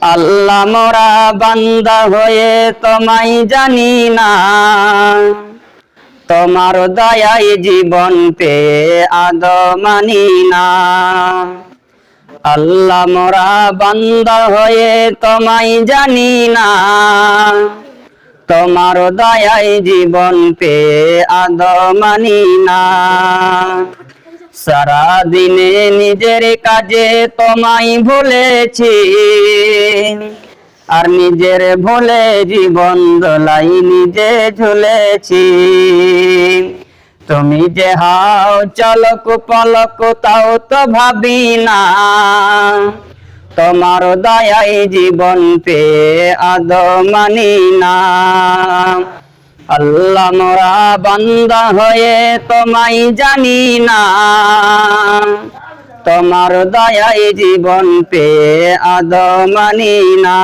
আল্লাহ মোরা বান্দা হয়ে তোমায় জানি না, তোমার দয়ায় জীবন পেয়ে আদৌ মানি না। আল্লাহ মোরা বান্দা হয়ে তোমায় জানি না, তোমার দয়ায় জীবন পেয়ে আদৌ মানি না। সারা দিনে নিজের কাজে তোমায় ভুলেছি, আর নিজের ভুলে জীবন দোলাই নিজে ঝুলেছি। তুমি যে হাও চলক পলক তাও তো ভাবি না, তোমার দয়ায় জীবন পেয়ে আদৌ মানি না। আল্লাহ মোরা বান্দা হয়ে তোমায় জানি না, তোমার দয়ায় জীবন পেয়ে আদৌ মানি না।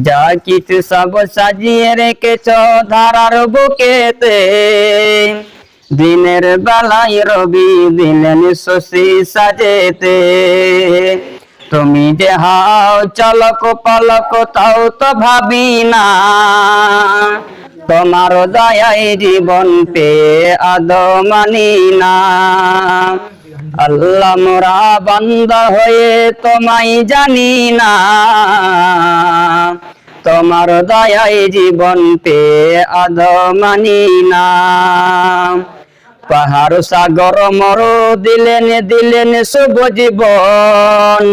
যা কিছু সব সাজিয়ে রেখেছ ধারার বুকেতে, দিনের বেলায় রবি দিলেন শশী সাজেতে। তুমি যে হাও চলক পলক তাও তো ভাবি না, তোমার দয়ায় জীবন পেয়ে আদৌ মানি না। আল্লাহ মোরা বান্দা হয়ে তোমায় জানি না, তোমার দয়ায় জীবন পেয়ে আদৌ মানি না। পাহাড় সাগর মরু দিলেন দিলেন শুভ জীবন,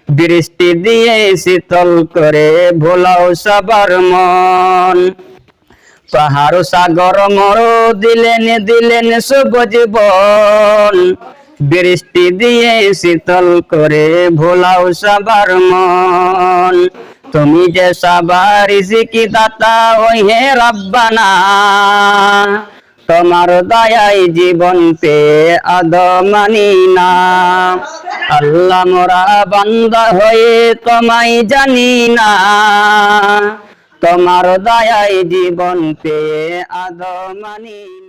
বৃষ্টি দিয়ে শীতল করে ভোলাও সবার মন। পাহাড় সাগর মরু দিলেন দিলেন শুভ জীবন, বৃষ্টি দিয়ে শীতল করে ভোলাও সবার মন। তুমি যে সবার রিজিকি দাতা ওই হে রব্বানা, তোমার দয়ায় জীবন পেয়ে আদৌ মানি না। আল্লাহ মোরা বান্দা হয়ে তোমায় জানি না, তোমার দয়ায় জীবন পেয়ে আদৌ মানি না।